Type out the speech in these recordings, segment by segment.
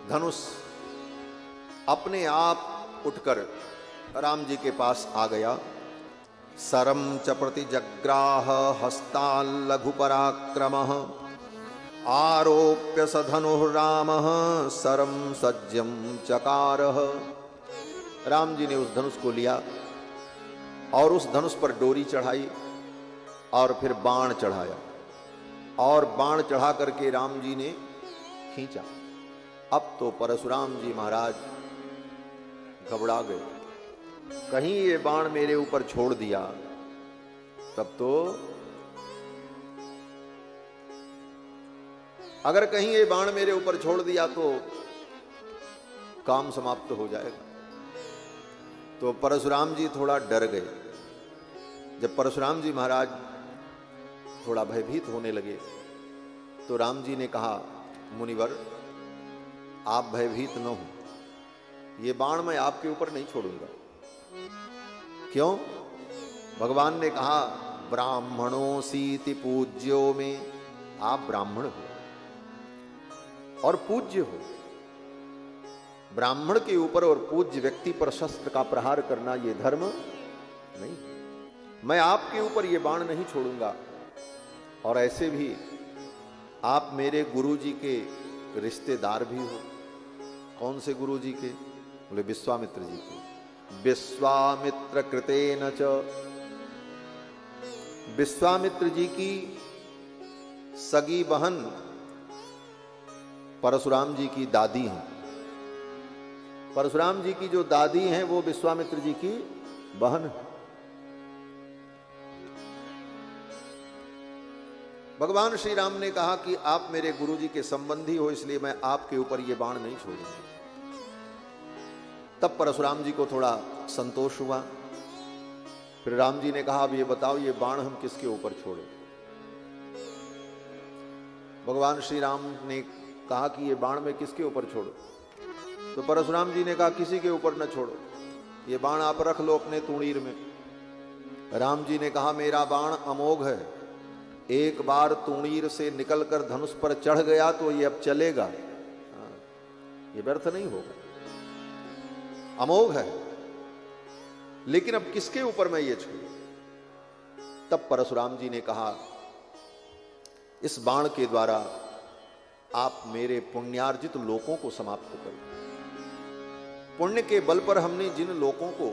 धनुष अपने आप उठकर राम जी के पास आ गया। सरम च प्रतिजग्राह हस्ताल लघु पराक्रमः आरोप्य स धनुर्रामः सरम सज्जम चकारः। राम जी ने उस धनुष को लिया और उस धनुष पर डोरी चढ़ाई और फिर बाण चढ़ाया और बाण चढ़ा करके राम जी ने खींचा। अब तो परशुराम जी महाराज घबरा गए, कहीं ये बाण मेरे ऊपर छोड़ दिया तब तो, अगर कहीं ये बाण मेरे ऊपर छोड़ दिया तो काम समाप्त हो जाएगा। तो परशुराम जी थोड़ा डर गए। जब परशुराम जी महाराज थोड़ा भयभीत होने लगे तो राम जी ने कहा, मुनिवर आप भयभीत न हो, ये बाण मैं आपके ऊपर नहीं छोड़ूंगा। क्यों? भगवान ने कहा ब्राह्मणोसीति पूज्यो में, आप ब्राह्मण हो और पूज्य हो। ब्राह्मण के ऊपर और पूज्य व्यक्ति पर शस्त्र का प्रहार करना यह धर्म नहीं। मैं आपके ऊपर यह बाण नहीं छोड़ूंगा। और ऐसे भी आप मेरे गुरुजी के रिश्तेदार भी हो। कौन से गुरुजी के? बोले विश्वामित्र जी के। विश्वामित्र कृतेन च, विश्वामित्र जी की सगी बहन परशुराम जी की दादी हैं। परशुराम जी की जो दादी हैं वो विश्वामित्र जी की बहन है। भगवान श्री राम ने कहा कि आप मेरे गुरुजी के संबंधी हो, इसलिए मैं आपके ऊपर ये बाण नहीं छोड़ूंगा। तब परशुराम जी को थोड़ा संतोष हुआ। फिर राम जी ने कहा, अब ये बताओ ये बाण हम किसके ऊपर छोड़े? भगवान श्री राम ने कहा कि ये बाण मैं किसके ऊपर छोड़ो? तो परशुराम जी ने कहा, किसी के ऊपर न छोड़ो, ये बाण आप रख लो अपने तुणीर में। राम जी ने कहा, मेरा बाण अमोघ है, एक बार तुणीर से निकलकर धनुष पर चढ़ गया तो ये अब चलेगा, ये व्यर्थ नहीं होगा, अमोघ है। लेकिन अब किसके ऊपर मैं ये छोड़ूं? तब परशुराम जी ने कहा, इस बाण के द्वारा आप मेरे पुण्यार्जित लोकों को समाप्त करो। पुण्य के बल पर हमने जिन लोकों को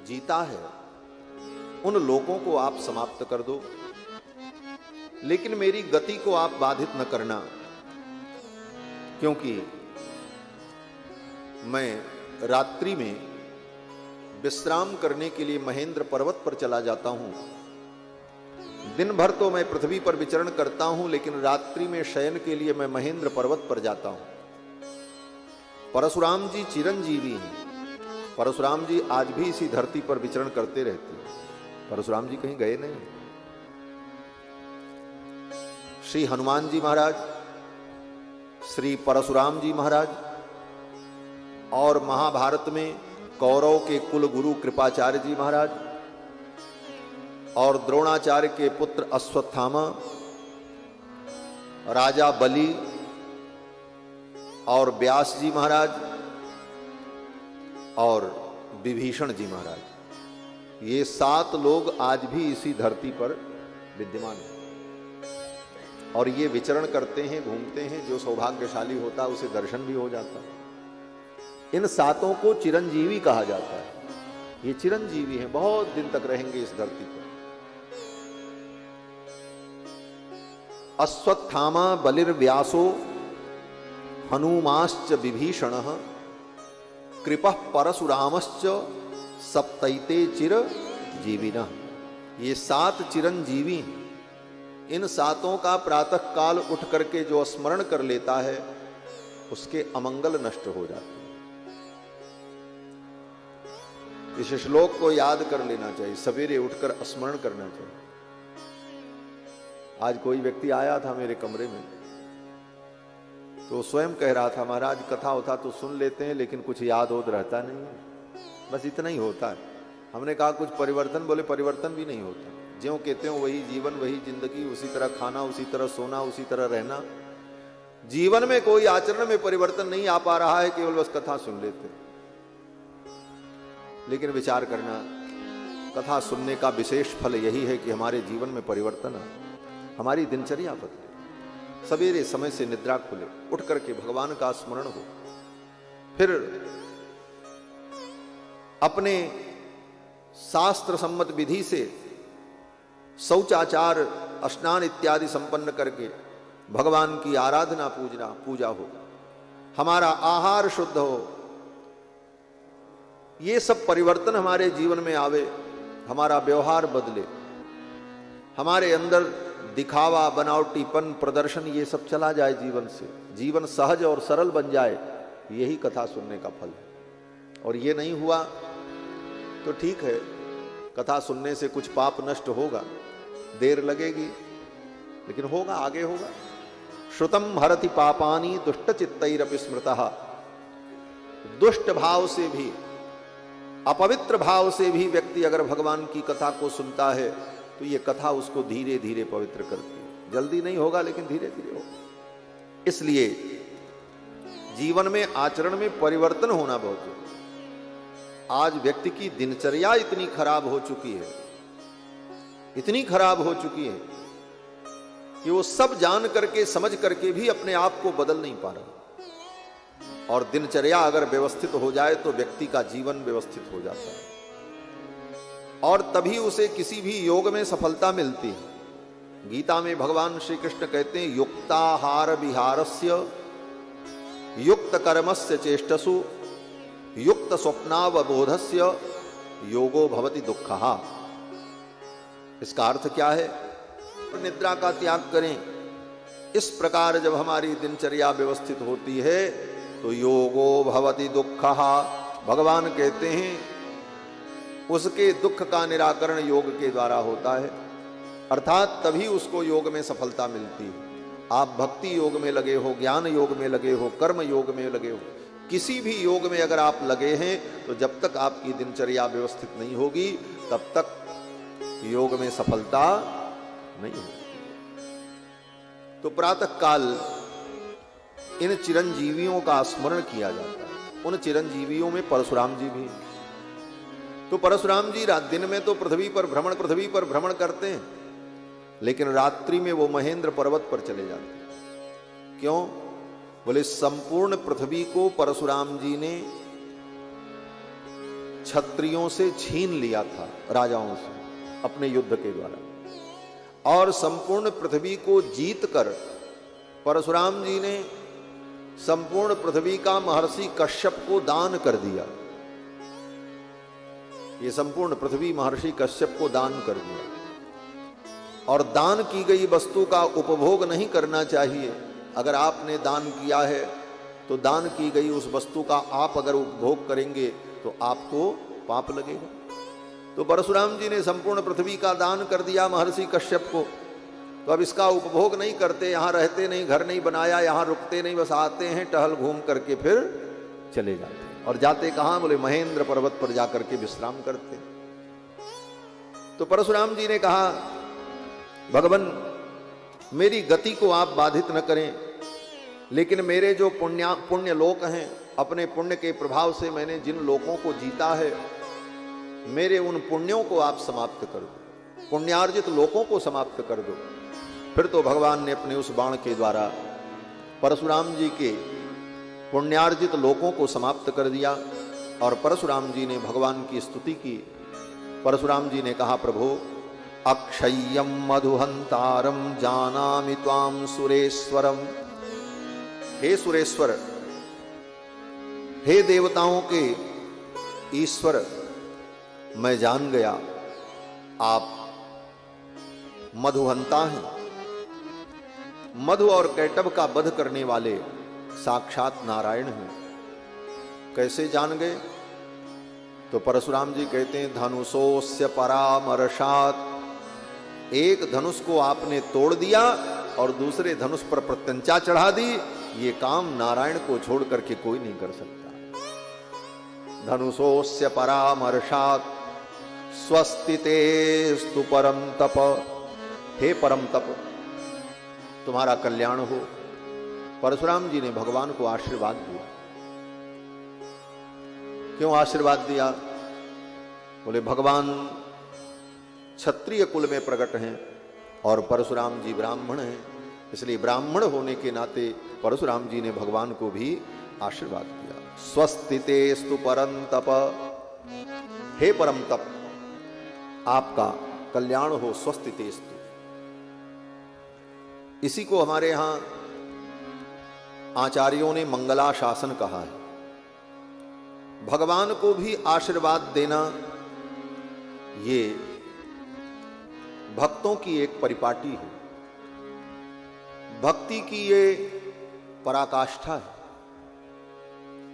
जीता है उन लोकों को आप समाप्त कर दो, लेकिन मेरी गति को आप बाधित न करना, क्योंकि मैं रात्रि में विश्राम करने के लिए महेंद्र पर्वत पर चला जाता हूं। दिन भर तो मैं पृथ्वी पर विचरण करता हूं, लेकिन रात्रि में शयन के लिए मैं महेंद्र पर्वत पर जाता हूं। परशुराम जी चिरंजीवी हैं। परशुराम जी आज भी इसी धरती पर विचरण करते रहते हैं। परशुराम जी कहीं गए नहीं। श्री हनुमान जी महाराज, श्री परशुराम जी महाराज और महाभारत में कौरव के कुल गुरु कृपाचार्य जी महाराज और द्रोणाचार्य के पुत्र अश्वत्थामा, राजा बलि और व्यास जी महाराज और विभीषण जी महाराज, ये 7 लोग आज भी इसी धरती पर विद्यमान हैं और ये विचरण करते हैं, घूमते हैं। जो सौभाग्यशाली होता है उसे दर्शन भी हो जाता है। इन 7 को चिरंजीवी कहा जाता है। ये चिरंजीवी हैं, बहुत दिन तक रहेंगे इस धरती पर। अश्वत्थामा बलिर्व्यासो हनुमाश्च विभीषणः कृपः परशुरामश्च सप्तैते चिरजीविनः। ये 7 चिरंजीवी हैं। इन 7 का प्रातः काल उठ करके जो स्मरण कर लेता है उसके अमंगल नष्ट हो जाते हैं। इस श्लोक को याद कर लेना चाहिए, सवेरे उठकर स्मरण करना चाहिए। आज कोई व्यक्ति आया था मेरे कमरे में, तो स्वयं कह रहा था, महाराज कथा होता तो सुन लेते हैं लेकिन कुछ याद होता रहता नहीं है, बस इतना ही होता है। हमने कहा कुछ परिवर्तन? बोले परिवर्तन भी नहीं होता, ज्यों कहते हो वही जीवन, वही जिंदगी, उसी तरह खाना, उसी तरह सोना, उसी तरह रहना, जीवन में कोई आचरण में परिवर्तन नहीं आ पा रहा है, केवल बस कथा सुन लेते। लेकिन विचार करना, कथा सुनने का विशेष फल यही है कि हमारे जीवन में परिवर्तन आए, हमारी दिनचर्या बदले, सवेरे समय से निद्रा खुले, उठ करके भगवान का स्मरण हो, फिर अपने शास्त्र सम्मत विधि से शौचाचार स्नान इत्यादि संपन्न करके भगवान की आराधना पूजा हो, हमारा आहार शुद्ध हो, ये सब परिवर्तन हमारे जीवन में आवे, हमारा व्यवहार बदले, हमारे अंदर दिखावा, बनावटीपन, प्रदर्शन ये सब चला जाए जीवन से, जीवन सहज और सरल बन जाए, यही कथा सुनने का फल है। और ये नहीं हुआ तो ठीक है, कथा सुनने से कुछ पाप नष्ट होगा, देर लगेगी लेकिन होगा, आगे होगा। श्रुतम हरति पापानि दुष्ट चित्तैरपि स्मृतः। दुष्ट भाव से भी, अपवित्र भाव से भी व्यक्ति अगर भगवान की कथा को सुनता है तो ये कथा उसको धीरे धीरे पवित्र करती है। जल्दी नहीं होगा लेकिन धीरे धीरे होगा। इसलिए जीवन में, आचरण में परिवर्तन होना बहुत जरूरी। आज व्यक्ति की दिनचर्या इतनी खराब हो चुकी है, इतनी खराब हो चुकी है कि वो सब जान करके, समझ करके भी अपने आप को बदल नहीं पा रहा। और दिनचर्या अगर व्यवस्थित हो जाए तो व्यक्ति का जीवन व्यवस्थित हो जाता है और तभी उसे किसी भी योग में सफलता मिलती है। गीता में भगवान श्री कृष्ण कहते हैं, युक्ताहार विहारस्य युक्त कर्मस्य चेष्टसु युक्त स्वप्नावबोधस्य योगो भवति दुःखः। इसका अर्थ क्या है? निद्रा का त्याग करें। इस प्रकार जब हमारी दिनचर्या व्यवस्थित होती है तो योगो भवति दुःखः। भगवान कहते हैं उसके दुख का निराकरण योग के द्वारा होता है, अर्थात तभी उसको योग में सफलता मिलती है। आप भक्ति योग में लगे हो, ज्ञान योग में लगे हो, कर्म योग में लगे हो, किसी भी योग में अगर आप लगे हैं तो जब तक आपकी दिनचर्या व्यवस्थित नहीं होगी तब तक योग में सफलता नहीं होगी। तो प्रातः काल इन चिरंजीवियों का स्मरण किया जाता है। उन चिरंजीवियों में परशुराम जी भी। तो परशुराम जी दिन में तो पृथ्वी पर भ्रमण करते हैं, लेकिन रात्रि में वो महेंद्र पर्वत पर चले जाते हैं। क्यों? बोले संपूर्ण पृथ्वी को परशुराम जी ने क्षत्रियों से छीन लिया था, राजाओं से, अपने युद्ध के द्वारा, और संपूर्ण पृथ्वी को जीतकर परशुराम जी ने संपूर्ण पृथ्वी का महर्षि कश्यप को दान कर दिया। ये संपूर्ण पृथ्वी महर्षि कश्यप को दान कर दिया। और दान की गई वस्तु का उपभोग नहीं करना चाहिए। अगर आपने दान किया है तो दान की गई उस वस्तु का आप अगर उपभोग करेंगे तो आपको पाप लगेगा। तो परशुराम जी ने संपूर्ण पृथ्वी का दान कर दिया महर्षि कश्यप को। तो अब इसका उपभोग नहीं करते, यहाँ रहते नहीं, घर नहीं बनाया, यहाँ रुकते नहीं, बस आते हैं, टहल घूम करके फिर चले जाते हैं। और जाते कहाँ? बोले महेंद्र पर्वत पर जाकर के विश्राम करते। तो परशुराम जी ने कहा, भगवान मेरी गति को आप बाधित न करें, लेकिन मेरे जो पुण्य लोक हैं, अपने पुण्य के प्रभाव से मैंने जिन लोकों को जीता है, मेरे उन पुण्यों को आप समाप्त कर दो, पुण्यार्जित लोकों को समाप्त कर दो। फिर तो भगवान ने अपने उस बाण के द्वारा परशुराम जी के पुण्यार्जित लोकों को समाप्त कर दिया। और परशुराम जी ने भगवान की स्तुति की। परशुराम जी ने कहा, प्रभु अक्षय्यम मधुहंतारम जानामि त्वाम सुरेश्वरम। हे सुरेश्वर, हे देवताओं के ईश्वर, मैं जान गया आप मधुहंता हैं। मधु और कैटभ का वध करने वाले साक्षात नारायण हैं। कैसे जान गए? तो परशुराम जी कहते हैं, धनुषोस्य परामर्शात। एक धनुष को आपने तोड़ दिया और दूसरे धनुष पर प्रत्यंचा चढ़ा दी। ये काम नारायण को छोड़ करके कोई नहीं कर सकता। धनुषोस्य परामर्शात स्वस्तितेस्तु परम तप। हे परम तप, तुम्हारा कल्याण हो। परशुराम जी ने भगवान को आशीर्वाद दिया। क्यों आशीर्वाद दिया? बोले भगवान क्षत्रिय कुल में प्रकट हैं और परशुराम जी ब्राह्मण हैं, इसलिए ब्राह्मण होने के नाते परशुराम जी ने भगवान को भी आशीर्वाद दिया। स्वस्तितेस्तु परम तप, हे परम तप आपका कल्याण हो। स्वस्तितेस्तु, इसी को हमारे यहां आचार्यों ने मंगलाशासन कहा है। भगवान को भी आशीर्वाद देना ये भक्तों की एक परिपाटी है, भक्ति की ये पराकाष्ठा है।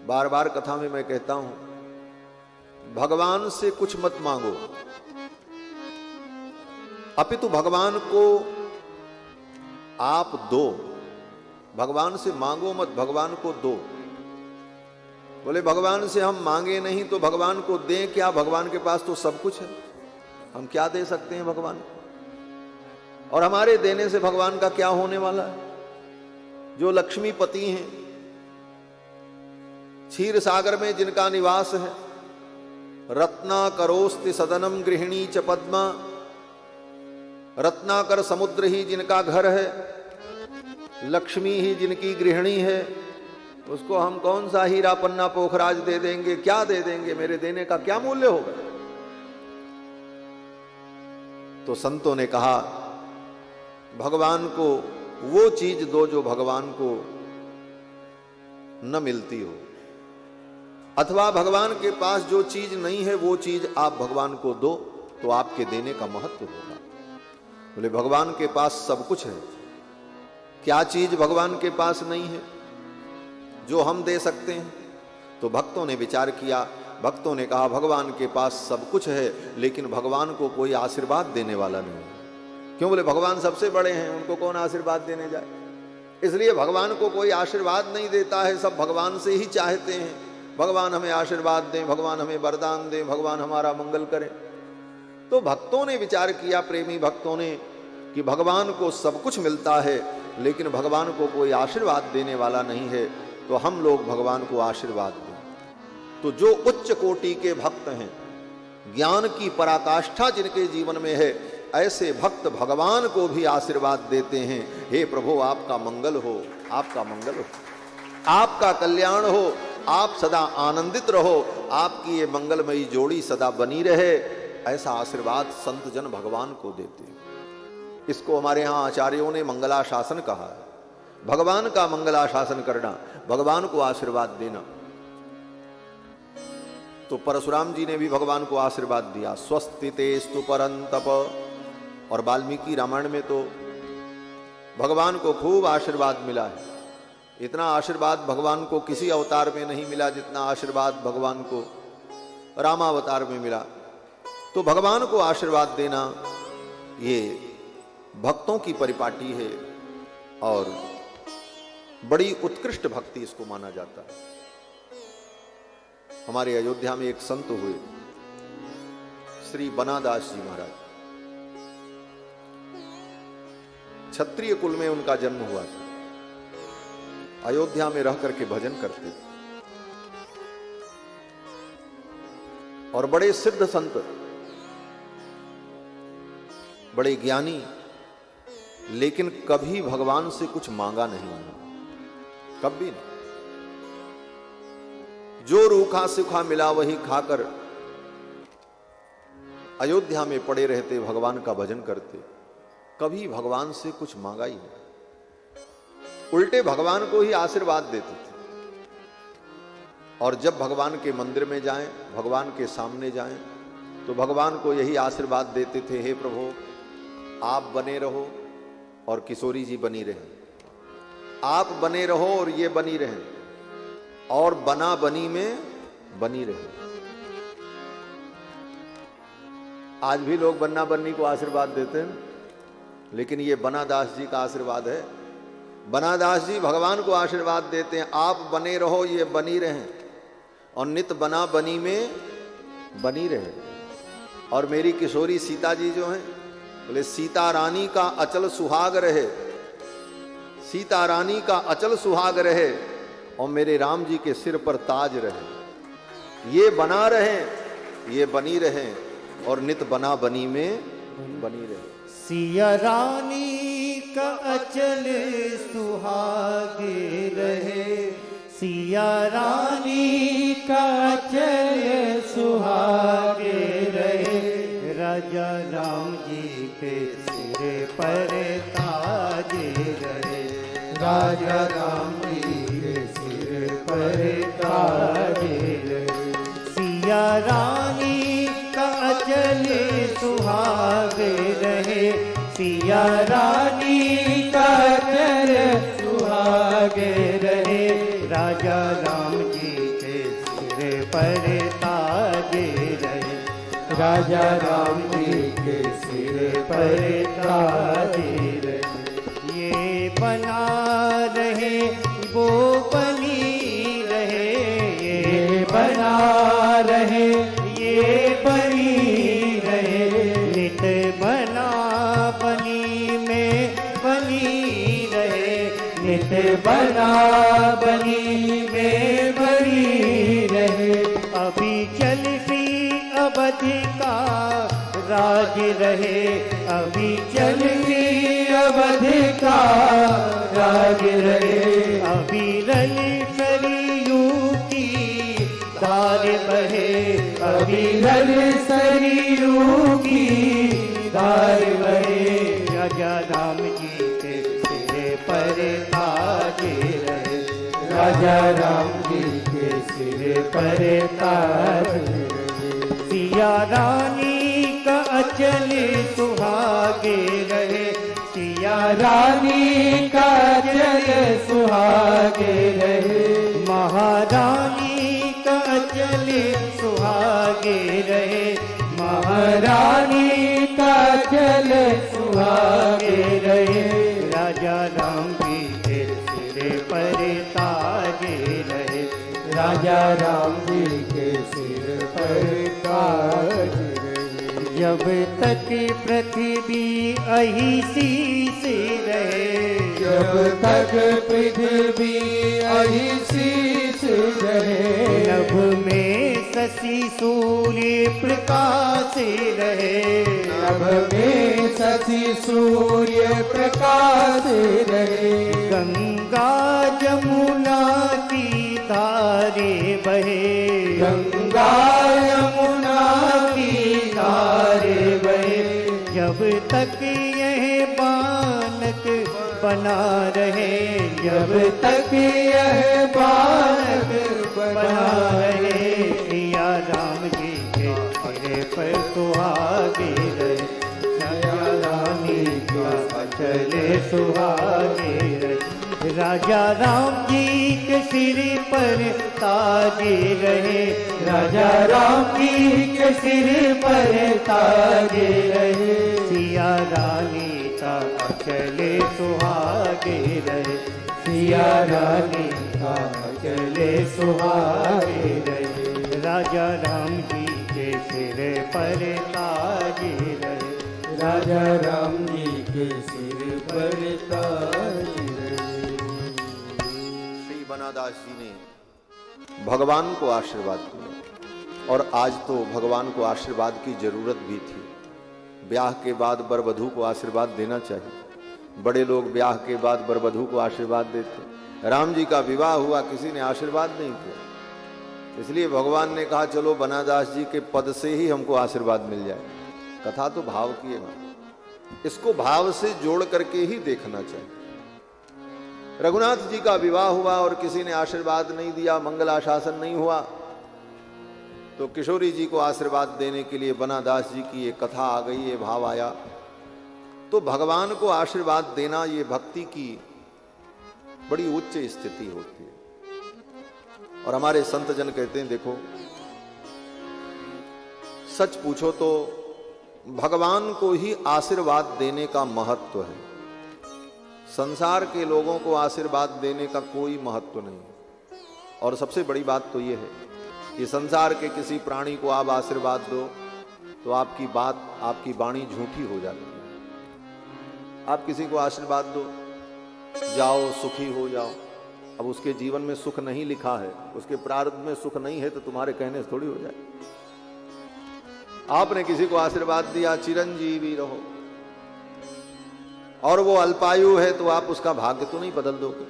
बार बार कथा में मैं कहता हूं, भगवान से कुछ मत मांगो, अपितु भगवान को आप दो। भगवान से मांगो मत, भगवान को दो। बोले भगवान से हम मांगे नहीं तो भगवान को दें क्या? भगवान के पास तो सब कुछ है, हम क्या दे सकते हैं भगवान को? और हमारे देने से भगवान का क्या होने वाला है? जो लक्ष्मीपति हैं, क्षीर सागर में जिनका निवास है, रत्नाकरोस्ति सदनम गृहिणी च पद्मा, रत्नाकर समुद्र ही जिनका घर है, लक्ष्मी ही जिनकी गृहिणी है, उसको हम कौन सा हीरा पन्ना पोखराज दे देंगे? क्या दे देंगे? मेरे देने का क्या मूल्य होगा? तो संतों ने कहा भगवान को वो चीज दो जो भगवान को न मिलती हो, अथवा भगवान के पास जो चीज नहीं है वो चीज आप भगवान को दो तो आपके देने का महत्व होगा। बोले भगवान के पास सब कुछ है, क्या चीज भगवान के पास नहीं है जो हम दे सकते हैं? तो भक्तों ने विचार किया, भक्तों ने कहा भगवान के पास सब कुछ है लेकिन भगवान को कोई आशीर्वाद देने वाला नहीं है। क्यों? बोले भगवान सबसे बड़े हैं, उनको कौन आशीर्वाद देने जाए? इसलिए भगवान को कोई आशीर्वाद नहीं देता है, सब भगवान से ही चाहते हैं भगवान हमें आशीर्वाद दें, भगवान हमें वरदान दें, भगवान हमारा मंगल करें। तो भक्तों ने विचार किया, प्रेमी भक्तों ने, कि भगवान को सब कुछ मिलता है लेकिन भगवान को कोई आशीर्वाद देने वाला नहीं है, तो हम लोग भगवान को आशीर्वाद दें। तो जो उच्च कोटि के भक्त हैं, ज्ञान की पराकाष्ठा जिनके जीवन में है, ऐसे भक्त भगवान को भी आशीर्वाद देते हैं, हे प्रभु आपका मंगल हो, आपका मंगल हो, आपका कल्याण हो, आप सदा आनंदित रहो, आपकी ये मंगलमयी जोड़ी सदा बनी रहे। ऐसा आशीर्वाद संत जन भगवान को देते हैं। इसको हमारे यहां आचार्यों ने मंगलाशासन कहा है। भगवान का मंगलाशासन करना, भगवान को आशीर्वाद देना। तो परशुराम जी ने भी भगवान को आशीर्वाद दिया, स्वस्तितेस्तु परंतप। और वाल्मीकि रामायण में तो भगवान को खूब आशीर्वाद मिला है। इतना आशीर्वाद भगवान को किसी अवतार में नहीं मिला जितना आशीर्वाद भगवान को रामावतार में मिला। तो भगवान को आशीर्वाद देना ये भक्तों की परिपाटी है और बड़ी उत्कृष्ट भक्ति इसको माना जाता है। हमारे अयोध्या में एक संत हुए, श्री बनादास जी महाराज। क्षत्रिय कुल में उनका जन्म हुआ था, अयोध्या में रह करके भजन करते थे और बड़े सिद्ध संत, बड़े ज्ञानी, लेकिन कभी भगवान से कुछ मांगा नहीं, कभी नहीं। जो रूखा सूखा मिला वही खाकर अयोध्या में पड़े रहते, भगवान का भजन करते, कभी भगवान से कुछ मांगा ही नहीं। उल्टे भगवान को ही आशीर्वाद देते थे। और जब भगवान के मंदिर में जाएं, भगवान के सामने जाएं, तो भगवान को यही आशीर्वाद देते थे, हे प्रभु आप बने रहो और किशोरी जी बनी रहे, आप बने रहो और ये बनी रहे, और बना बनी में बनी रहे। आज भी लोग बन्ना बन्नी को आशीर्वाद देते हैं, लेकिन ये बनादास जी का आशीर्वाद है। बनादास जी भगवान को आशीर्वाद देते हैं, आप बने रहो, ये बनी रहे, और नित बना बनी में बनी रहे। और मेरी किशोरी सीता जी जो हैं, बोले सीता रानी का अचल सुहाग रहे, सीता रानी का अचल सुहाग रहे और मेरे राम जी के सिर पर ताज रहे। ये बना रहे, ये बनी रहे और नित बना बनी में बनी रहे। सिया रानी का अचल सुहागे रहे, सिया रानी का अचल सुहागे रहे। राजा राम जी के सिर पर ताज रहे, राजा राम जी के सिर पर ताज रहे। सिया रानी का अचल सुहागे रहे, सिया रानी का अचल सुहागे रहे। राजा राम जी के सिर पर ताज रहे, राजा राम जी के सिर पर ताज रहे। ये बना रहे वो बनी रहे, ये बना रहे ये बनी रहे। नित बना बनी में बनी रहे, नित बना बनी में बनी रहे। अभी चलती अवधि का राज रहे, अभी चलती अवधि का राज रहे। अभी रल सरयू की धार बहे, अभी रल सरयू की धार बहे। राजा राम जी के सिर पर ताज रहे, राजा राम जी के सिर पर ताज रहे। सिया रानी का अचल सुहागे रहे, सिया रानी का अचल सुहागे रहे। महारानी का अचल सुहागे रहे, महारानी का अचल सुहागे रहे। राजा राम जी के सिर पर ताज रहे, राजा राम जी के सिर पर ताज रहे। जब तक पृथ्वी अहिसी से रहे, जब तक पृथ्वी अहिसी से रहे। नभ में शशि सूर्य प्रकाश रहे, नभ में शशि सूर्य प्रकाश रहे। गंगा जमुना की धारे बहे, गंगा यमुना की धारे बहे। जब तक यह बानक बना रहे, जब तक यह बानक बना रहे। सिया राम जी के सिर पर सुहागे रहे, सिया रानी का अचल सुहागे रहे। राजा राम जी के सिर पर ताज रहे, राजा राम जी के सिर पर ताज रहे। सिया रानी का अचल सुहागे रहे, सिया रानी का अचल सुहागे रहे। राजा राम जी के सिर पर ताज रहे, राजा राम जी के सिर पर ताज रहे। बनादास जी ने भगवान को आशीर्वाद दिया और आज तो भगवान को आशीर्वाद की जरूरत भी थी। ब्याह के बाद वर वधू को आशीर्वाद देना चाहिए। बड़े लोग ब्याह के बाद वर वधू को आशीर्वाद देते। राम जी का विवाह हुआ, किसी ने आशीर्वाद नहीं किया, इसलिए भगवान ने कहा चलो बनादास जी के पद से ही हमको आशीर्वाद मिल जाए। कथा तो भाव की है, इसको भाव से जोड़ करके ही देखना चाहिए। रघुनाथ जी का विवाह हुआ और किसी ने आशीर्वाद नहीं दिया, मंगलाशासन नहीं हुआ, तो किशोरी जी को आशीर्वाद देने के लिए बनादास जी की ये कथा आ गई, ये भाव आया। तो भगवान को आशीर्वाद देना ये भक्ति की बड़ी उच्च स्थिति होती है। और हमारे संत जन कहते हैं देखो, सच पूछो तो भगवान को ही आशीर्वाद देने का महत्व है। संसार के लोगों को आशीर्वाद देने का कोई महत्व नहीं। और सबसे बड़ी बात तो यह है कि संसार के किसी प्राणी को आप आशीर्वाद दो तो आपकी बात, आपकी वाणी झूठी हो जाती है। आप किसी को आशीर्वाद दो जाओ सुखी हो जाओ। अब उसके जीवन में सुख नहीं लिखा है, उसके प्रारब्ध में सुख नहीं है, तो तुम्हारे कहने से थोड़ी हो जाए। आपने किसी को आशीर्वाद दिया चिरंजीवी रहो, और वो अल्पायु है, तो आप उसका भाग्य तो नहीं बदल दोगे।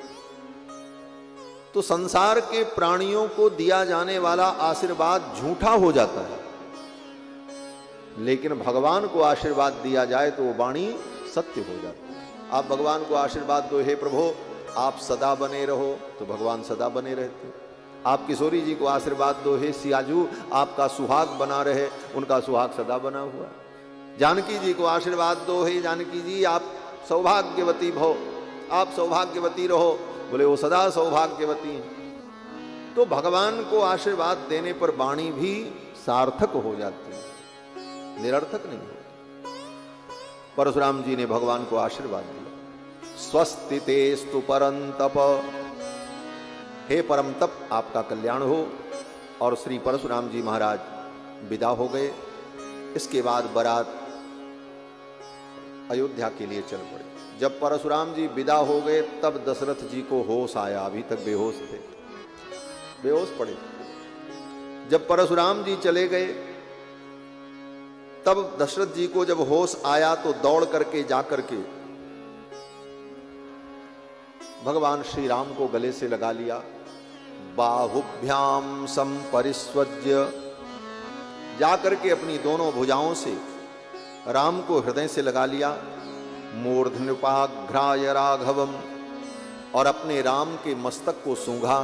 तो संसार के प्राणियों को दिया जाने वाला आशीर्वाद झूठा हो जाता है, लेकिन भगवान को आशीर्वाद दिया जाए तो वो वाणी सत्य हो जाती है। आप भगवान को आशीर्वाद दो, हे प्रभु आप सदा बने रहो, तो भगवान सदा बने रहते हैं। आप किशोरी जी को आशीर्वाद दो, हे सियाजू आपका सुहाग बना रहे, उनका सुहाग सदा बना हुआ। जानकी जी को आशीर्वाद दो, हे जानकी जी आप सौभाग्यवती भो, आप सौभाग्यवती रहो, बोले वो सदा सौभाग्यवती हैं। तो भगवान को आशीर्वाद देने पर वाणी भी सार्थक हो जाती है, निरर्थक नहीं होती। परशुराम जी ने भगवान को आशीर्वाद दिया, स्वस्ति तेस्तु परंतप, हे परम तप आपका कल्याण हो। और श्री परशुराम जी महाराज विदा हो गए। इसके बाद बारात अयोध्या के लिए चल पड़े। जब परशुराम जी विदा हो गए तब दशरथ जी को होश आया, अभी तक बेहोश थे, बेहोश पड़े। जब परशुराम जी चले गए तब दशरथ जी को जब होश आया तो दौड़ करके जाकर के भगवान श्री राम को गले से लगा लिया। बाहुभ्याम संपरिस्वज्य, जाकर के अपनी दोनों भुजाओं से राम को हृदय से लगा लिया। मूर्धन्युपाघ्राय राघवम, और अपने राम के मस्तक को सूंघा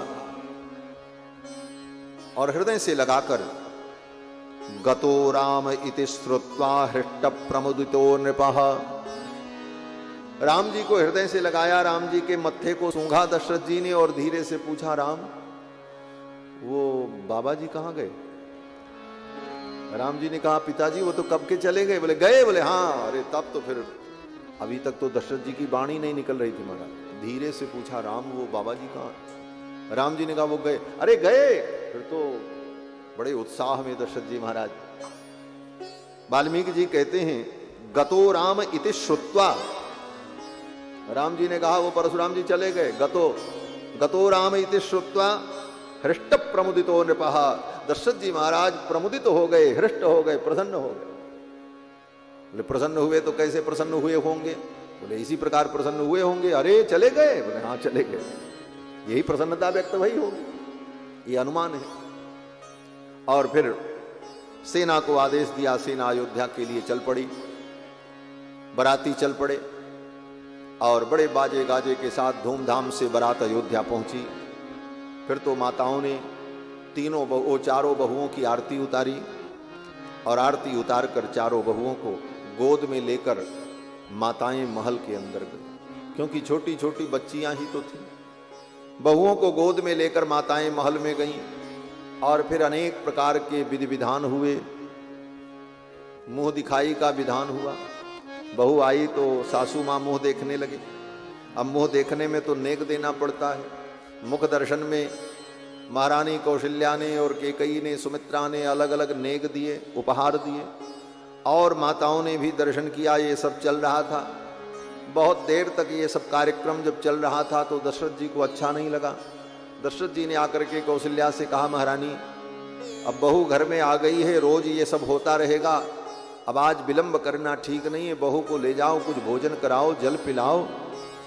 और हृदय से लगाकर गतो राम इति श्रुत्वा हृष्ट प्रमुदितो नृपः, राम जी को हृदय से लगाया, राम जी के मत्थे को सूंघा दशरथ जी ने और धीरे से पूछा, राम वो बाबा जी कहां गए? राम जी ने कहा, पिताजी वो तो कब के चले गए। बोले गए? बोले हाँ। अरे तब तो फिर अभी तक तो दशरथ जी की वाणी नहीं निकल रही थी महाराज। धीरे से पूछा, राम वो बाबा जी कहां? राम जी ने कहा वो गए। अरे गए? फिर तो बड़े उत्साह में दशरथ जी महाराज। वाल्मीकि जी कहते हैं गतो राम इति श्रुत्वा, राम जी ने कहा वो परशुराम जी चले गए। गतो राम इति श्रुत्वा हृष्ट प्रमुदितो नृपः, दशरथ जी महाराज प्रमुदित हो गए, हृष्ट हो गए, प्रसन्न हो गए। बोले प्रसन्न हुए तो कैसे प्रसन्न हुए होंगे? बोले इसी प्रकार प्रसन्न हुए होंगे। अरे चले गए? बोले हाँ चले गए। यही प्रसन्नता व्यक्त वही होगी, ये अनुमान है। और फिर सेना को आदेश दिया, सेना अयोध्या के लिए चल पड़ी। बाराती चल पड़े और बड़े बाजे गाजे के साथ धूमधाम से बारात अयोध्या पहुंची। फिर तो माताओं ने चारों बहुओं की आरती उतारी और आरती उतार कर चारों बहुओं को गोद में लेकर माताएं महल के अंदर गई, क्योंकि छोटी छोटी बच्चियां ही तो थी। बहुओं को गोद में लेकर माताएं महल में गईं और फिर अनेक प्रकार के विधि विधान हुए। मुंह दिखाई का विधान हुआ। बहू आई तो सासू माँ मुंह देखने लगे। अब मुंह देखने में तो नेक देना पड़ता है। मुख दर्शन में महारानी कौशल्या ने और केकई ने, सुमित्रा ने अलग अलग नेक दिए, उपहार दिए, और माताओं ने भी दर्शन किया। ये सब चल रहा था। बहुत देर तक ये सब कार्यक्रम जब चल रहा था तो दशरथ जी को अच्छा नहीं लगा। दशरथ जी ने आकर के कौशल्या से कहा, महारानी अब बहू घर में आ गई है, रोज ये सब होता रहेगा, अब आज विलंब करना ठीक नहीं है। बहू को ले जाओ, कुछ भोजन कराओ, जल पिलाओ,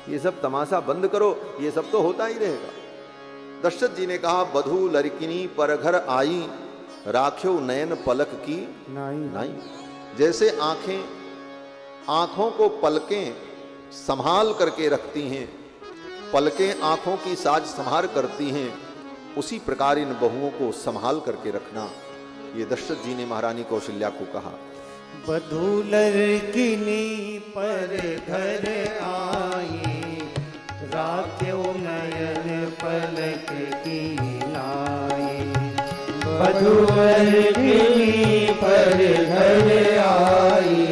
ये सब तमाशा बंद करो, ये सब तो होता ही रहेगा। दशरथ जी ने कहा, बधू लड़किनी पर घर आई, राख्यो नयन पलक की नाई। जैसे आंखों को पलकें संभाल करके रखती हैं, पलकें आंखों की साज संभार करती हैं, उसी प्रकार इन बहुओं को संभाल करके रखना। ये दशरथ जी ने महारानी कौशल्या को कहा। बधू लड़किनी पर घर आई, राख्यो नयन पलक की नाई। बधू लड़किनी पर घर आई,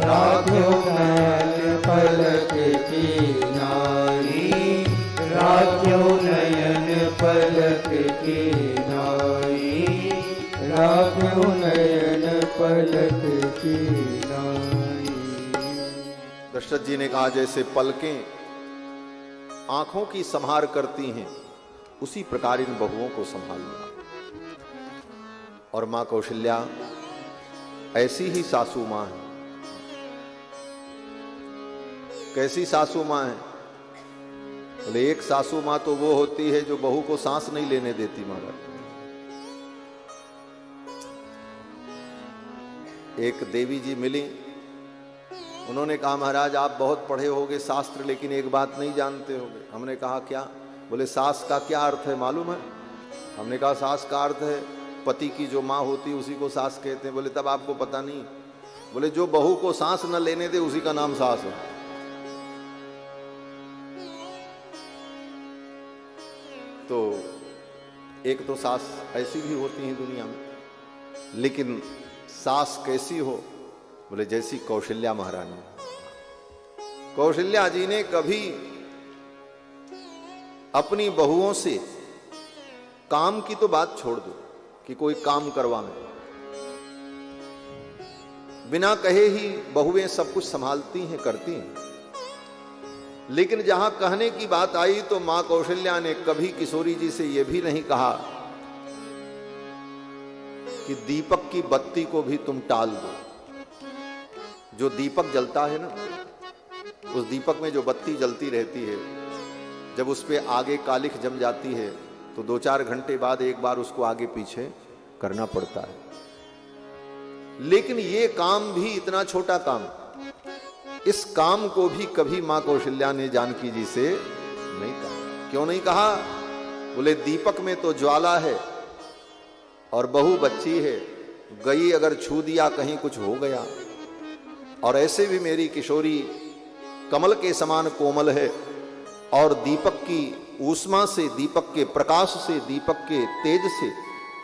राख्यो नयन पलक की नाई। राख्यो नयन पलक की नाई। राख्यो नयन पलक की नाई। दशरथ जी ने कहा, जैसे पलकें आंखों की संहार करती हैं, उसी प्रकार इन बहुओं को संभालना। और मां कौशल्या ऐसी ही सासू मां है। कैसी सासू मां है? बोले एक सासू मां तो वो होती है जो बहू को सांस नहीं लेने देती। महाराज, एक देवी जी मिली, उन्होंने कहा महाराज आप बहुत पढ़े होगे शास्त्र, लेकिन एक बात नहीं जानते होगे। हमने कहा क्या? बोले सास का क्या अर्थ है मालूम है? हमने कहा सास का अर्थ है पति की जो माँ होती है उसी को सास कहते हैं। बोले तब आपको पता नहीं? बोले जो बहू को सांस न लेने दे उसी का नाम सास है। तो एक तो सास ऐसी भी होती है दुनिया में, लेकिन सास कैसी हो? बोले जैसी कौशल्या महारानी। कौशल्या जी ने कभी अपनी बहुओं से काम की तो बात छोड़ दो कि कोई काम करवावे, बिना कहे ही बहुएं सब कुछ संभालती हैं, करती हैं। लेकिन जहां कहने की बात आई तो मां कौशल्या ने कभी किशोरी जी से यह भी नहीं कहा कि दीपक की बत्ती को भी तुम टाल दो। जो दीपक जलता है ना, उस दीपक में जो बत्ती जलती रहती है, जब उस पे आगे कालिख जम जाती है तो 2-4 घंटे बाद एक बार उसको आगे पीछे करना पड़ता है। लेकिन ये काम भी इतना छोटा काम, इस काम को भी कभी मां कौशल्या ने जानकी जी से नहीं कहा। क्यों नहीं कहा? बोले दीपक में तो ज्वाला है और बहू बच्ची है, गई अगर छू दिया कहीं कुछ हो गया। और ऐसे भी मेरी किशोरी कमल के समान कोमल है और दीपक की ऊष्मा से, दीपक के प्रकाश से, दीपक के तेज से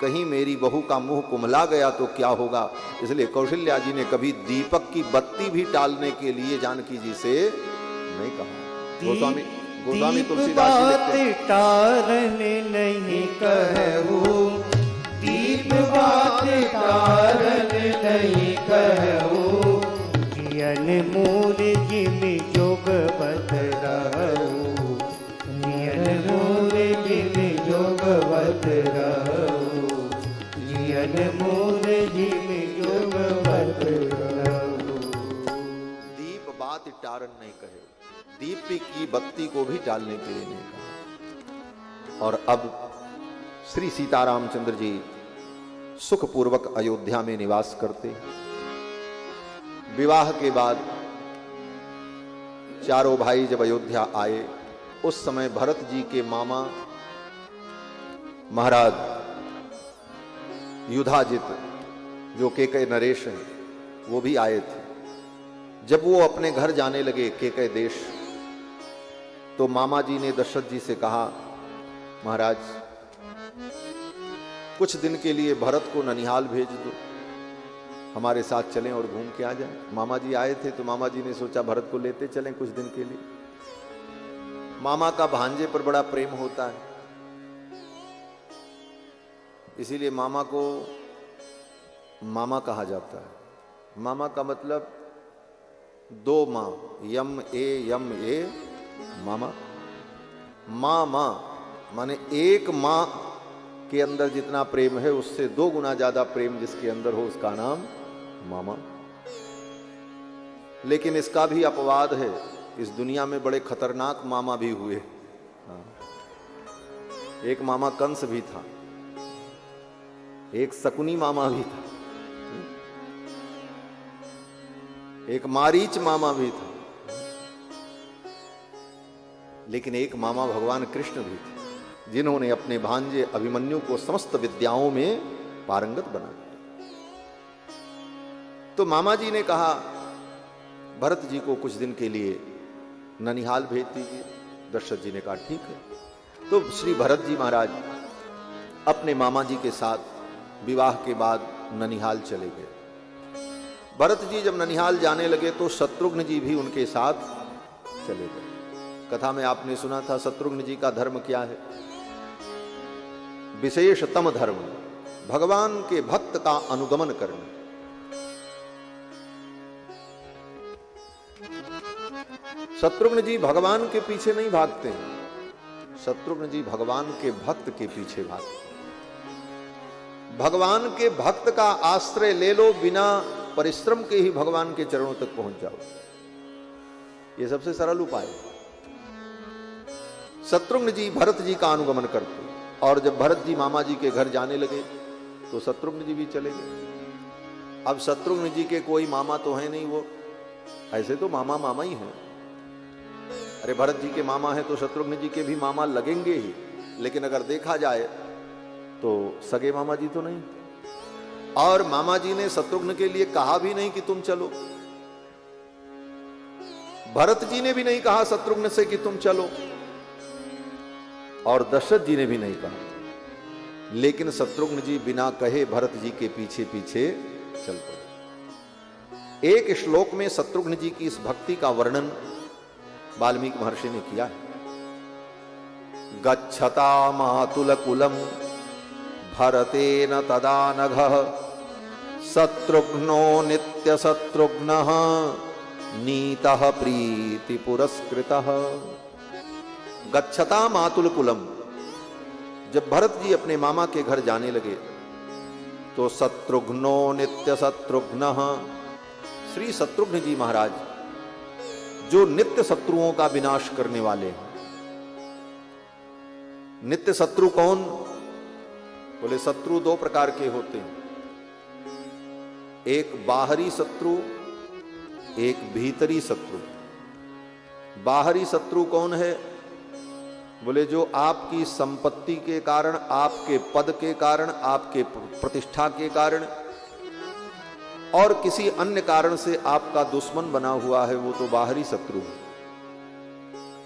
कहीं मेरी बहू का मुंह कुम्हला गया तो क्या होगा। इसलिए कौशल्या जी ने कभी दीपक की बत्ती भी टालने के लिए जानकी जी से नहीं कहा। गोस्वामी तुलसीदास जी लिखते हैं, टारने नहीं कहूं, दीप बात टारने नहीं कहूं, जियन मूल जिम जोग बत रहूं, जियन मूल जिम जोग बत रहूं, जियन मूल जिम जोग बत रहूं। दीप बात टारन नहीं कहे, दीप की बत्ती को भी टालने के लिए नहीं कहा। और अब श्री सीतारामचंद्र जी सुखपूर्वक अयोध्या में निवास करते हैं। विवाह के बाद चारों भाई जब अयोध्या आए, उस समय भरत जी के मामा महाराज युधाजित, जो केकय नरेश हैं, वो भी आए थे। जब वो अपने घर जाने लगे केकय देश, तो मामा जी ने दशरथ जी से कहा महाराज कुछ दिन के लिए भरत को ननिहाल भेज दो, हमारे साथ चलें और घूम के आ जाएं। मामा जी आए थे तो मामा जी ने सोचा भरत को लेते चलें कुछ दिन के लिए। मामा का भांजे पर बड़ा प्रेम होता है, इसीलिए मामा को मामा कहा जाता है। मामा का मतलब दो माँ, यम ए मामा। माँ माँ माने एक माँ के अंदर जितना प्रेम है उससे 2 गुना ज्यादा प्रेम जिसके अंदर हो उसका नाम मामा। लेकिन इसका भी अपवाद है, इस दुनिया में बड़े खतरनाक मामा भी हुए। एक मामा कंस भी था, एक शकुनी मामा भी था, एक मारीच मामा भी था, लेकिन एक मामा भगवान कृष्ण भी थे, जिन्होंने अपने भांजे अभिमन्यु को समस्त विद्याओं में पारंगत बना दिया। तो मामा जी ने कहा भरत जी को कुछ दिन के लिए ननिहाल भेज दीजिए। दशरथ जी ने कहा ठीक है। तो श्री भरत जी महाराज अपने मामा जी के साथ विवाह के बाद ननिहाल चले गए। भरत जी जब ननिहाल जाने लगे तो शत्रुघ्न जी भी उनके साथ चले गए। कथा में आपने सुना था शत्रुघ्न जी का धर्म क्या है? विशेषतम धर्म, भगवान के भक्त का अनुगमन करना। शत्रुघ्न जी भगवान के पीछे नहीं भागते हैं, शत्रुघ्न जी भगवान के भक्त के पीछे भागते। भगवान के भक्त का आश्रय ले लो, बिना परिश्रम के ही भगवान के चरणों तक पहुंच जाओ। यह सबसे सरल उपाय है। शत्रुघ्न जी भरत जी का अनुगमन करते, और जब भरत जी मामा जी के घर जाने लगे तो शत्रुघ्न जी भी चले गए। अब शत्रुघ्न जी के कोई मामा तो है नहीं, वो ऐसे तो मामा मामा ही हैं। अरे भरत जी के मामा हैं तो शत्रुघ्न जी के भी मामा लगेंगे ही, लेकिन अगर देखा जाए तो सगे मामा जी तो नहीं। और मामा जी ने शत्रुघ्न के लिए कहा भी नहीं कि तुम चलो, भरत जी ने भी नहीं कहा शत्रुघ्न से कि तुम चलो, और दशरथ जी ने भी नहीं कहा, लेकिन शत्रुघ्न जी बिना कहे भरत जी के पीछे पीछे चल पड़े। एक श्लोक में शत्रुघ्न जी की इस भक्ति का वर्णन वाल्मीकि महर्षि ने किया है। गच्छता मातुल कुलम भरतेन तदा नघः शत्रुघ्नो नित्य शत्रुघ्नः नीतः प्रीति पुरस्कृतः। गच्छता मातुल कुलम, जब भरत जी अपने मामा के घर जाने लगे तो शत्रुघ्नो नित्य शत्रुघ्नः, श्री शत्रुघ्न जी महाराज जो नित्य शत्रुओं का विनाश करने वाले हैं। नित्य शत्रु कौन? बोले शत्रु दो प्रकार के होते हैं, एक बाहरी शत्रु, एक भीतरी शत्रु। बाहरी शत्रु कौन है? बोले जो आपकी संपत्ति के कारण, आपके पद के कारण, आपके प्रतिष्ठा के कारण और किसी अन्य कारण से आपका दुश्मन बना हुआ है, वो तो बाहरी शत्रु है।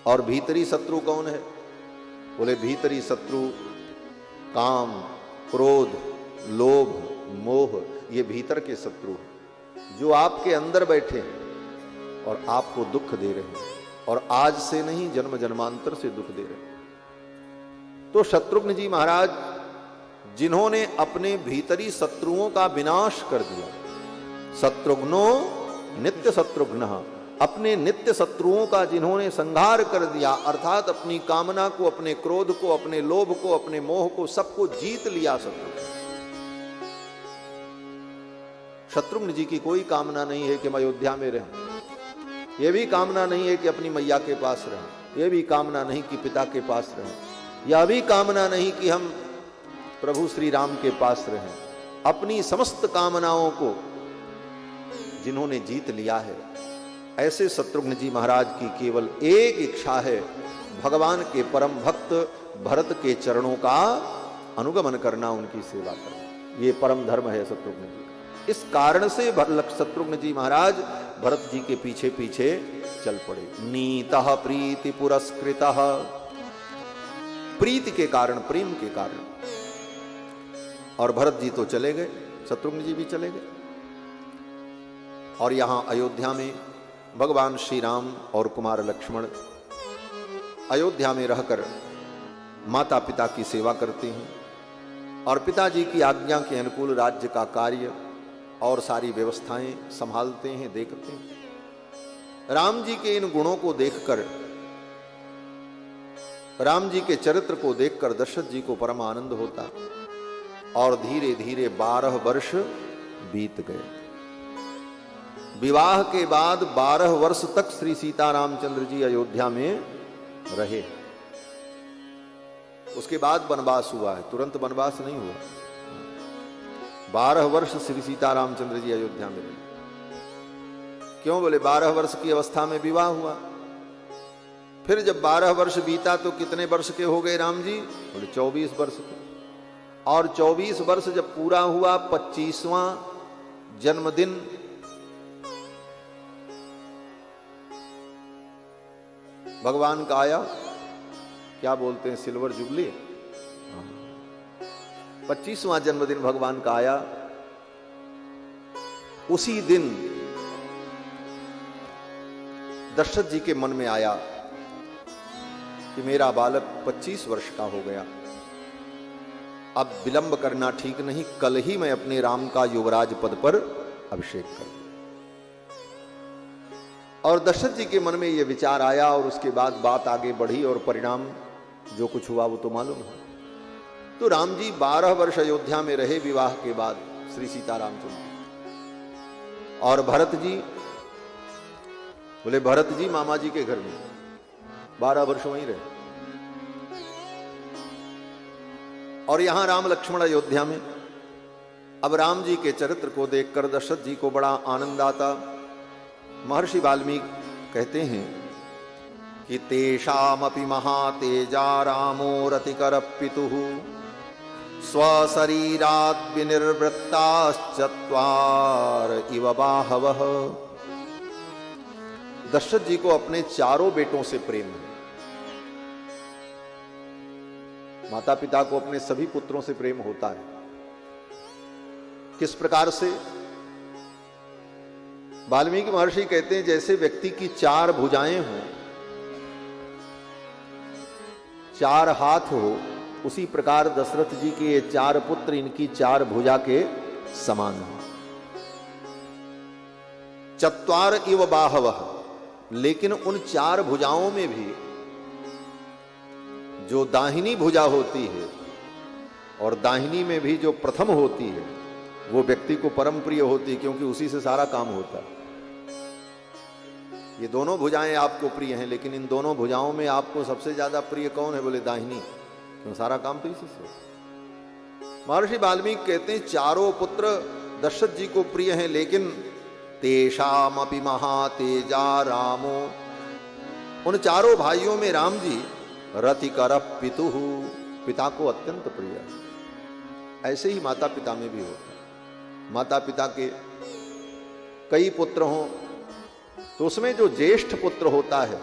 और भीतरी शत्रु कौन है? बोले भीतरी शत्रु काम, क्रोध, लोभ, मोह, ये भीतर के शत्रु हैं, जो आपके अंदर बैठे हैं और आपको दुख दे रहे हैं, और आज से नहीं जन्म जन्मांतर से दुख दे रहे हैं। तो शत्रुघ्न जी महाराज जिन्होंने अपने भीतरी शत्रुओं का विनाश कर दिया, शत्रुघ्नो नित्य शत्रुघ्नः, अपने नित्य शत्रुओं का जिन्होंने संहार कर दिया, अर्थात अपनी कामना को, अपने क्रोध को, अपने लोभ को, अपने मोह को, सबको जीत लिया। शत्रुघ्न जी की कोई कामना नहीं है कि मैं अयोध्या में रहूं, यह भी कामना नहीं है कि अपनी मैया के पास रहें, यह भी कामना नहीं कि पिता के पास रहें, यह भी कामना नहीं कि हम प्रभु श्री राम के पास रहें। अपनी समस्त कामनाओं को जिन्होंने जीत लिया है, ऐसे शत्रुघ्न जी महाराज की केवल एक इच्छा है, भगवान के परम भक्त भरत के चरणों का अनुगमन करना, उनकी सेवा करना। ये परम धर्म है शत्रुघ्न जी का। इस कारण से शत्रुघ्न जी महाराज भरत जी के पीछे पीछे चल पड़े। नीतः प्रीति पुरस्कृतः, प्रीति के कारण, प्रेम के कारण। और भरत जी तो चले गए, शत्रुघ्न जी भी चले गए, और यहां अयोध्या में भगवान श्री राम और कुमार लक्ष्मण अयोध्या में रहकर माता पिता की सेवा करते हैं, और पिताजी की आज्ञा के अनुकूल राज्य का कार्य और सारी व्यवस्थाएं संभालते हैं, देखते हैं। राम जी के इन गुणों को देखकर, राम जी के चरित्र को देखकर दशरथ जी को परम आनंद होता, और धीरे धीरे 12 वर्ष बीत गए। विवाह के बाद 12 वर्ष तक श्री सीता रामचंद्र जी अयोध्या में रहे। उसके बाद वनवास हुआ है, तुरंत वनवास नहीं हुआ। 12 वर्ष श्री सीता रामचंद्र जी अयोध्या में रहे। क्यों? बोले 12 वर्ष की अवस्था में विवाह हुआ। फिर जब 12 वर्ष बीता तो कितने वर्ष के हो गए राम जी? बोले 24 वर्ष के। और 24 वर्ष जब पूरा हुआ, 25वां जन्मदिन भगवान का आया। क्या बोलते हैं, सिल्वर जुबली, 25वां जन्मदिन भगवान का आया। उसी दिन दशरथ जी के मन में आया कि मेरा बालक 25 वर्ष का हो गया, अब विलंब करना ठीक नहीं, कल ही मैं अपने राम का युवराज पद पर अभिषेक करूं। और दशरथ जी के मन में यह विचार आया, और उसके बाद बात आगे बढ़ी और परिणाम जो कुछ हुआ वो तो मालूम है। तो राम जी 12 वर्ष अयोध्या में रहे विवाह के बाद श्री सीतारामचंद्र। और भरत जी, बोले भरत जी मामा जी के घर में 12 वर्ष वहीं रहे। और यहां राम लक्ष्मण अयोध्या में। अब राम जी के चरित्र को देखकर दशरथ जी को बड़ा आनंद आता। महर्षि वाल्मीकि कहते हैं कि तेषामपि महातेजा रामो रतिकर पितुः स्वशरीरात् विनिर्वृत्ताश्चत्वार इव बाहवः। दशरथ जी को अपने चारों बेटों से प्रेम है। माता पिता को अपने सभी पुत्रों से प्रेम होता है। किस प्रकार से? वाल्मीकि महर्षि कहते हैं जैसे व्यक्ति की 4 भुजाएं हों, 4 हाथ हो, उसी प्रकार दशरथ जी के ये 4 पुत्र इनकी 4 भुजा के समान हो। चत्वार इव बाहवः, लेकिन उन 4 भुजाओं में भी जो दाहिनी भुजा होती है और दाहिनी में भी जो प्रथम होती है वो व्यक्ति को परम प्रिय होती है, क्योंकि उसी से सारा काम होता है। ये दोनों भुजाएं आपको प्रिय हैं, लेकिन इन दोनों भुजाओं में आपको सबसे ज्यादा प्रिय कौन है? बोले दाहिनी, क्यों? सारा काम तो इसी से। महर्षि वाल्मीकि कहते हैं चारों पुत्र दशरथ जी को प्रिय हैं, लेकिन तेषामपि महातेजा रामो, उन चारों भाइयों में राम जी रतिकर पितुः, पिता को अत्यंत प्रिय है। ऐसे ही माता पिता में भी होता है। माता पिता के कई पुत्र हों तो उसमें जो ज्येष्ठ पुत्र होता है,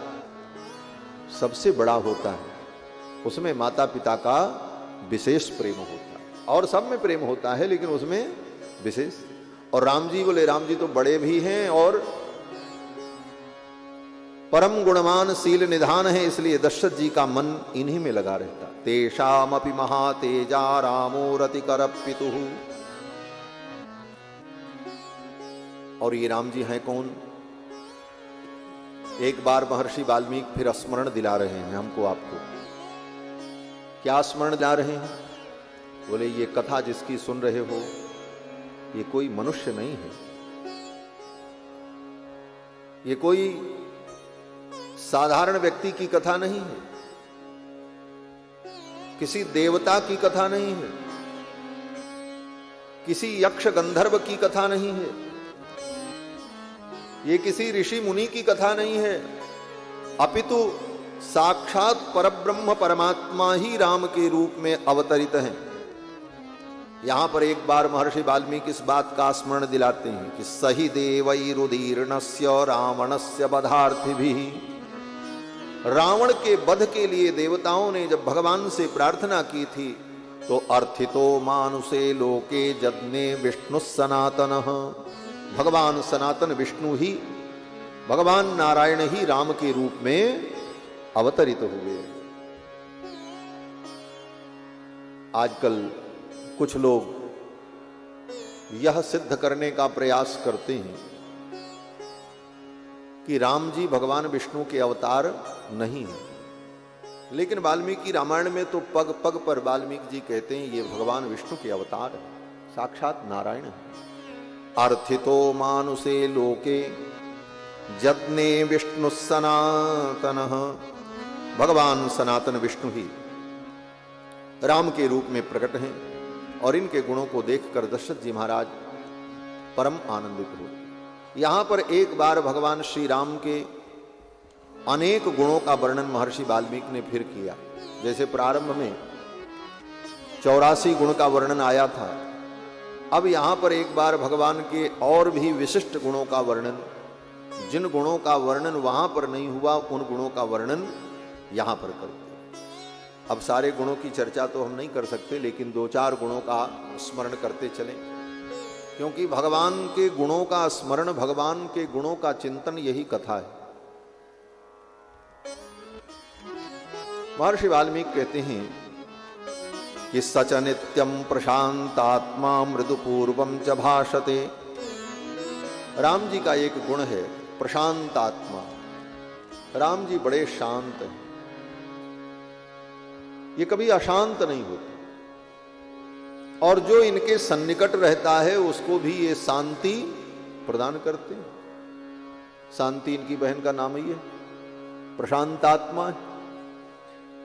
सबसे बड़ा होता है, उसमें माता पिता का विशेष प्रेम होता है। और सब में प्रेम होता है, लेकिन उसमें विशेष। और राम जी, बोले राम जी तो बड़े भी हैं और परम गुणवान शील निधान है, इसलिए दशरथ जी का मन इन्हीं में लगा रहता। तेषामपि महातेजा रामो रतिकर पितुः। और ये राम जी हैं कौन? एक बार महर्षि वाल्मीकि फिर स्मरण दिला रहे हैं हमको, आपको। क्या स्मरण दिला रहे हैं? बोले ये कथा जिसकी सुन रहे हो, ये कोई मनुष्य नहीं है, ये कोई साधारण व्यक्ति की कथा नहीं है, किसी देवता की कथा नहीं है, किसी यक्ष गंधर्व की कथा नहीं है, ये किसी ऋषि मुनि की कथा नहीं है, अपितु साक्षात परब्रह्म परमात्मा ही राम के रूप में अवतरित हैं। यहां पर एक बार महर्षि वाल्मीकि इस बात का स्मरण दिलाते हैं कि सही देवैरुदीर्णस्य रावणस्य वधार्थिभिः। रावण के वध के लिए देवताओं ने जब भगवान से प्रार्थना की थी तो अर्थितो मानुषे लोके जज्ञे विष्णु सनातनः। भगवान सनातन विष्णु ही, भगवान नारायण ही राम के रूप में अवतरित हुए। आजकल कुछ लोग यह सिद्ध करने का प्रयास करते हैं कि राम जी भगवान विष्णु के अवतार नहीं है, लेकिन वाल्मीकि रामायण में तो पग पग पर वाल्मीकि जी कहते हैं ये भगवान विष्णु के अवतार है, साक्षात नारायण है। अर्थितो मानुषे लोके जज्ञे विष्णु सनातनः। भगवान सनातन विष्णु ही राम के रूप में प्रकट हैं और इनके गुणों को देखकर दशरथ जी महाराज परम आनंदित हुए। यहां पर एक बार भगवान श्री राम के अनेक गुणों का वर्णन महर्षि वाल्मीकि ने फिर किया। जैसे प्रारंभ में 84 गुण का वर्णन आया था, अब यहां पर एक बार भगवान के और भी विशिष्ट गुणों का वर्णन, जिन गुणों का वर्णन वहां पर नहीं हुआ उन गुणों का वर्णन यहां पर करते। अब सारे गुणों की चर्चा तो हम नहीं कर सकते, लेकिन 2-4 गुणों का स्मरण करते चलें, क्योंकि भगवान के गुणों का स्मरण, भगवान के गुणों का चिंतन, यही कथा है। महर्षि वाल्मीकि कहते हैं कि सच नित्यम प्रशांतात्मा मृदुपूर्वम च भाषते। राम जी का एक गुण है प्रशांत आत्मा। राम जी बड़े शांत हैं, ये कभी अशांत नहीं होते, और जो इनके सन्निकट रहता है उसको भी ये शांति प्रदान करते हैं। शांति इनकी बहन का नाम ही है, प्रशांतात्मा।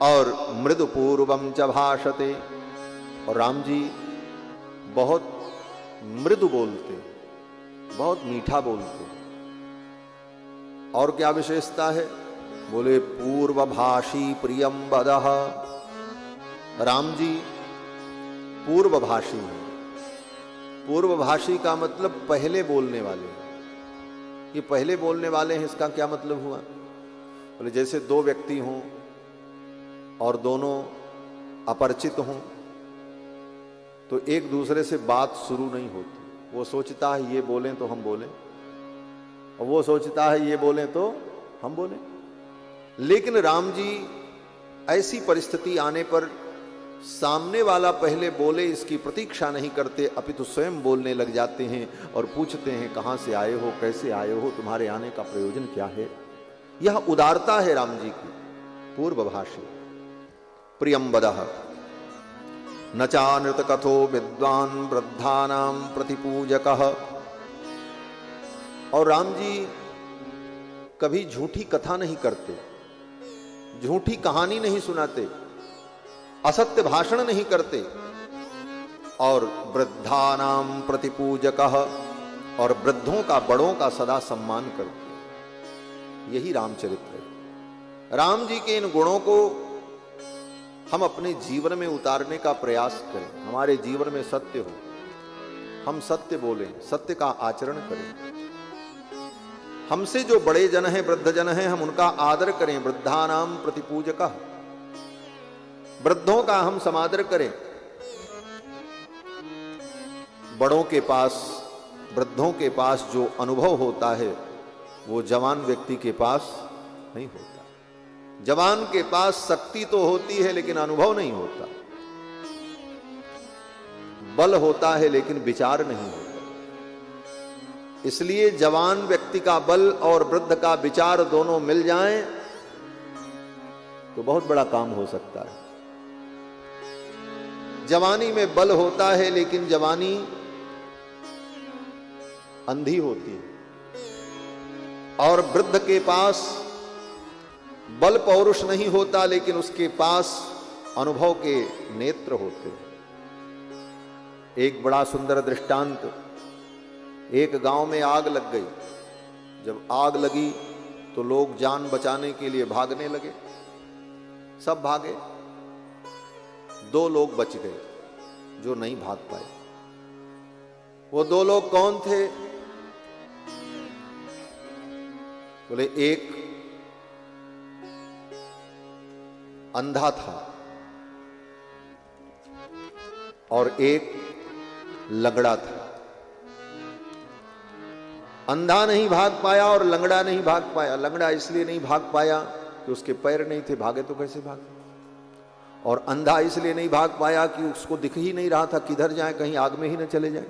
और मृदु पूर्वम च भाषते, और राम जी बहुत मृदु बोलते, बहुत मीठा बोलते। और क्या विशेषता है? बोले पूर्वभाषी प्रियम वदः। राम जी पूर्वभाषी हैं। पूर्वभाषी का मतलब पहले बोलने वाले। ये पहले बोलने वाले हैं, इसका क्या मतलब हुआ? बोले जैसे दो व्यक्ति हों और दोनों अपरिचित हों, तो एक दूसरे से बात शुरू नहीं होती। वो सोचता है ये बोलें तो हम बोलें, और वो सोचता है ये बोलें तो हम बोलें। लेकिन राम जी ऐसी परिस्थिति आने पर सामने वाला पहले बोले इसकी प्रतीक्षा नहीं करते, अपितु स्वयं बोलने लग जाते हैं और पूछते हैं कहां से आए हो, कैसे आए हो, तुम्हारे आने का प्रयोजन क्या है। यह उदारता है राम जी की। पूर्वभाषी प्रियम वदः न चानृत कथो विद्वान वृद्धानां प्रतिपूजकः। और राम जी कभी झूठी कथा नहीं करते, झूठी कहानी नहीं सुनाते, असत्य भाषण नहीं करते, और वृद्धानां प्रतिपूजकः, और वृद्धों का, बड़ों का सदा सम्मान करते। यही रामचरित्र है। राम जी के इन गुणों को हम अपने जीवन में उतारने का प्रयास करें। हमारे जीवन में सत्य हो, हम सत्य बोलें, सत्य का आचरण करें। हमसे जो बड़े जन हैं, वृद्ध जन हैं, हम उनका आदर करें। वृद्धानां प्रतिपूजकः, वृद्धों का हम समादर करें। बड़ों के पास, वृद्धों के पास जो अनुभव होता है वो जवान व्यक्ति के पास नहीं होता। जवान के पास शक्ति तो होती है लेकिन अनुभव नहीं होता, बल होता है लेकिन विचार नहीं होता। इसलिए जवान व्यक्ति का बल और वृद्ध का विचार दोनों मिल जाएं तो बहुत बड़ा काम हो सकता है। जवानी में बल होता है लेकिन जवानी अंधी होती है, और वृद्ध के पास बल पौरुष नहीं होता लेकिन उसके पास अनुभव के नेत्र होते हैं। एक बड़ा सुंदर दृष्टांत, एक गांव में आग लग गई। जब आग लगी तो लोग जान बचाने के लिए भागने लगे, सब भागे, दो लोग बच गए जो नहीं भाग पाए। वो दो लोग कौन थे? बोले एक अंधा था और एक लंगड़ा था। अंधा नहीं भाग पाया और लंगड़ा नहीं भाग पाया। लंगड़ा इसलिए नहीं भाग पाया कि उसके पैर नहीं थे, भागे तो कैसे भागे। और अंधा इसलिए नहीं भाग पाया कि उसको दिख ही नहीं रहा था किधर जाए, कहीं आग में ही न चले जाए।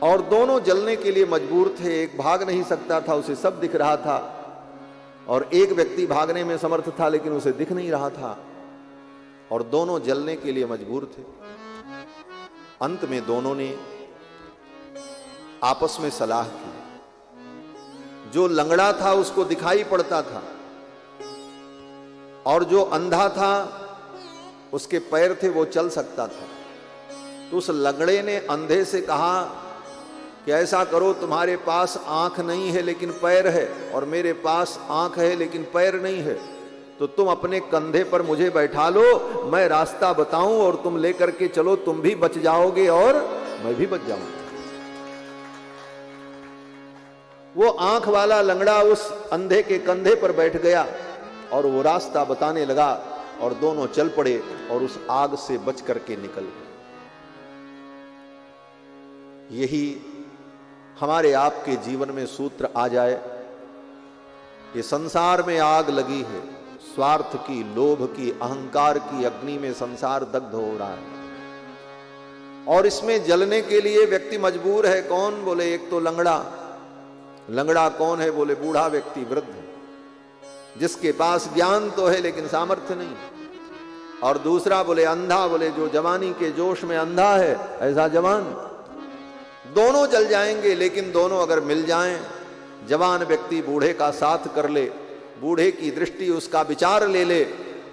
और दोनों जलने के लिए मजबूर थे। एक भाग नहीं सकता था, उसे सब दिख रहा था, और एक व्यक्ति भागने में समर्थ था लेकिन उसे दिख नहीं रहा था, और दोनों जलने के लिए मजबूर थे। अंत में दोनों ने आपस में सलाह की। जो लंगड़ा था उसको दिखाई पड़ता था, और जो अंधा था उसके पैर थे, वो चल सकता था। तो उस लंगड़े ने अंधे से कहा कि ऐसा करो, तुम्हारे पास आंख नहीं है लेकिन पैर है, और मेरे पास आंख है लेकिन पैर नहीं है, तो तुम अपने कंधे पर मुझे बैठा लो, मैं रास्ता बताऊं और तुम लेकर के चलो, तुम भी बच जाओगे और मैं भी बच जाऊंगा। वो आंख वाला लंगड़ा उस अंधे के कंधे पर बैठ गया और वो रास्ता बताने लगा, और दोनों चल पड़े और उस आग से बच करके निकल गए। यही हमारे आपके जीवन में सूत्र आ जाए। ये संसार में आग लगी है, स्वार्थ की, लोभ की, अहंकार की अग्नि में संसार दग्ध हो रहा है, और इसमें जलने के लिए व्यक्ति मजबूर है। कौन? बोले एक तो लंगड़ा। लंगड़ा कौन है? बोले बूढ़ा व्यक्ति, वृद्ध, जिसके पास ज्ञान तो है लेकिन सामर्थ्य नहीं। और दूसरा बोले अंधा, बोले जो जवानी के जोश में अंधा है ऐसा जवान। दोनों जल जाएंगे, लेकिन दोनों अगर मिल जाएं, जवान व्यक्ति बूढ़े का साथ कर ले, बूढ़े की दृष्टि उसका विचार ले ले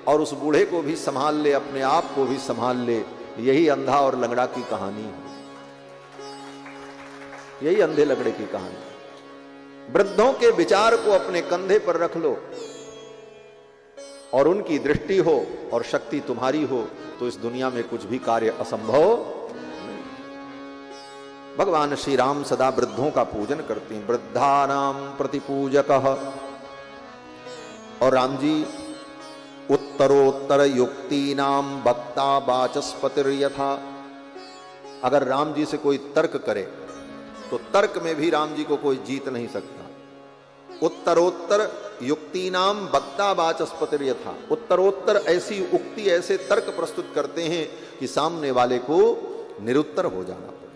और उस बूढ़े को भी संभाल ले, अपने आप को भी संभाल ले, यही अंधा और लंगड़ा की कहानी है। यही अंधे लंगड़े की कहानी। वृद्धों के विचार को अपने कंधे पर रख लो और उनकी दृष्टि हो और शक्ति तुम्हारी हो तो इस दुनिया में कुछ भी कार्य असंभव नहीं। भगवान श्री राम सदा वृद्धों का पूजन करते हैं, वृद्धानाम प्रतिपूजकः। और राम जी उत्तरोत्तर युक्ति नाम वक्ता वाचस्पतिर्यथा। अगर राम जी से कोई तर्क करे तो तर्क में भी राम जी को कोई जीत नहीं सकता। उत्तरोत्तर युक्ति नाम वक्ता वाचस्पतिर्यथा। उत्तरोत्तर ऐसी उक्ति, ऐसे तर्क प्रस्तुत करते हैं कि सामने वाले को निरुत्तर हो जाना पड़े।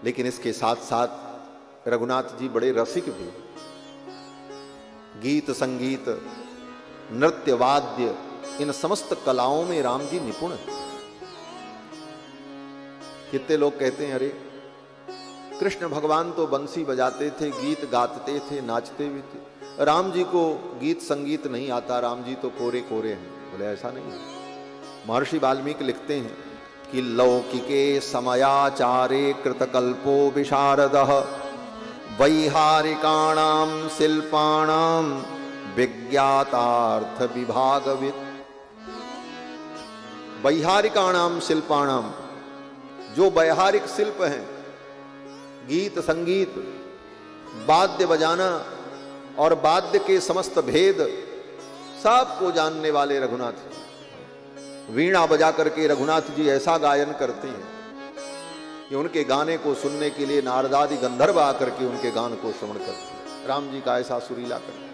लेकिन इसके साथ साथ रघुनाथ जी बड़े रसिक भी। गीत संगीत नृत्य वाद्य इन समस्त कलाओं में राम जी निपुण हैं। कितने लोग कहते हैं अरे कृष्ण भगवान तो बंसी बजाते थे, गीत गाते थे, नाचते भी थे, राम जी को गीत संगीत नहीं आता, राम जी तो कोरे कोरे हैं। बोले ऐसा नहीं है। महर्षि वाल्मीकि लिखते हैं कि लौकिके समयाचारे कृतकल्पो विशारदः वैहारिकाणाम शिल्पाणाम विज्ञातार्थ विभागविद। वैहारिकाणाम शिल्पाणाम, जो वैहारिक शिल्प हैं, गीत संगीत वाद्य बजाना और वाद्य के समस्त भेद सबको जानने वाले रघुनाथ जी। वीणा बजा करके रघुनाथ जी ऐसा गायन करते हैं कि उनके गाने को सुनने के लिए नारदादि गंधर्व आकर के उनके गान को श्रवण करते हैं। राम जी का ऐसा सुरीला करते हैं।